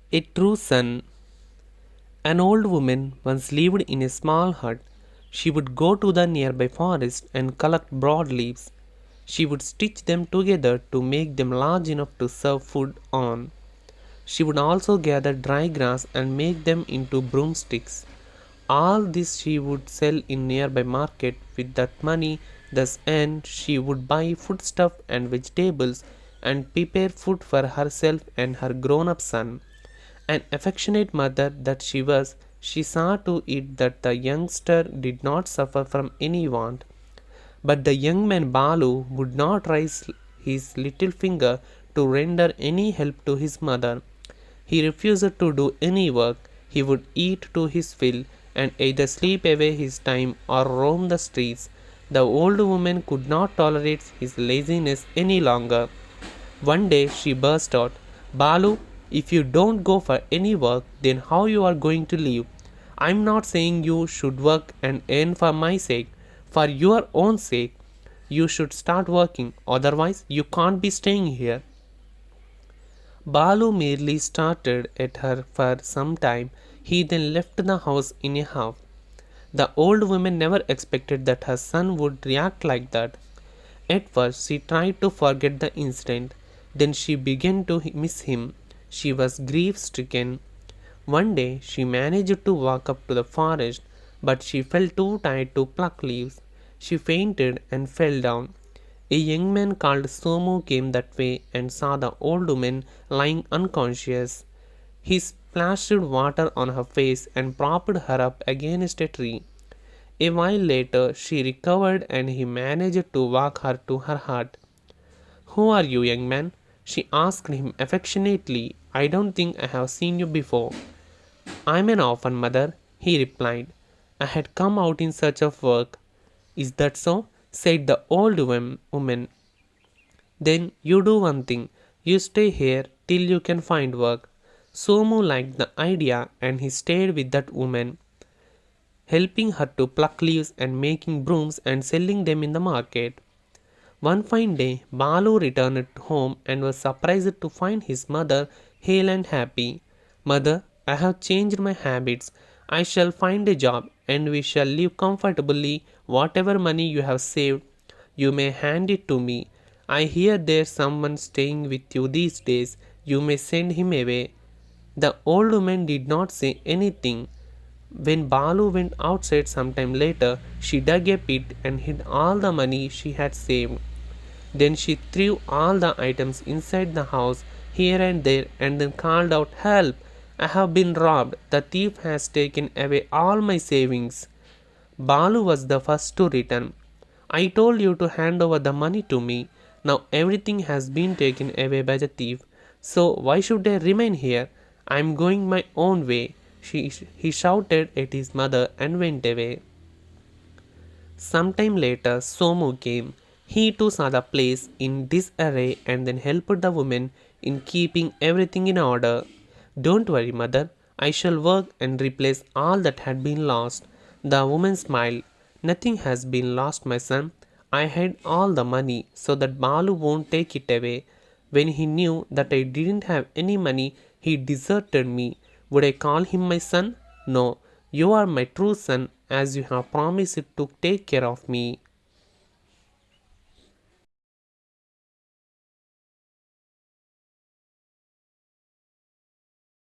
A true son. An old woman once lived in a small hut. She would go to the nearby forest and collect broad leaves. She would stitch them together to make them large enough to serve food on. She would also gather dry grass and make them into broomsticks. All this she would sell in nearby market. With that money thus earned, she would buy foodstuff and vegetables and prepare food for herself and her grown-up son. An affectionate mother that she was, she saw to it that the youngster did not suffer from any want. But the young man Balu would not raise his little finger to render any help to his mother. He refused to do any work. He would eat to his fill and either sleep away his time or roam the streets. The old woman could not tolerate his laziness any longer. One day she burst out, Balu, if you don't go for any work, then how you are going to live? I'm not saying you should work and earn for my sake. For your own sake, you should start working. Otherwise, you can't be staying here. Balu merely started at her for some time. He then left the house in a huff. The old woman never expected that her son would react like that. At first, she tried to forget the incident. Then she began to miss him. She was grief stricken. One day, she managed to walk up to the forest, but she felt too tired to pluck leaves. She fainted and fell down. A young man called Somu came that way and saw the old woman lying unconscious. He splashed water on her face and propped her up against a tree. A while later, she recovered and he managed to walk her to her hut. Who are you, young man? She asked him affectionately. I don't think I have seen you before. I'm an orphan, mother, he replied. I had come out in search of work. Is that so? Said the old woman. Then you do one thing. You stay here till you can find work. Somu liked the idea and he stayed with that woman, helping her to pluck leaves and making brooms and selling them in the market. One fine day, Balu returned home and was surprised to find his mother hale and happy. Mother, I have changed my habits. I shall find a job and we shall live comfortably. Whatever money you have saved, you may hand it to me. I hear there's someone staying with you these days. You may send him away. The old woman did not say anything. When Balu went outside some time later, she dug a pit and hid all the money she had saved. Then she threw all the items inside the house here and there and then called out, Help! I have been robbed. The thief has taken away all my savings. Balu was the first to return. I told you to hand over the money to me. Now everything has been taken away by the thief. So why should I remain here? I am going my own way. He shouted at his mother and went away. Some time later, Somu came. He too saw the place in disarray and then helped the woman in keeping everything in order. Don't worry, mother. I shall work and replace all that had been lost. The woman smiled. Nothing has been lost, my son. I had all the money so that Balu won't take it away. When he knew that I didn't have any money, he deserted me. Would I call him my son? No, you are my true son as you have promised to take care of me.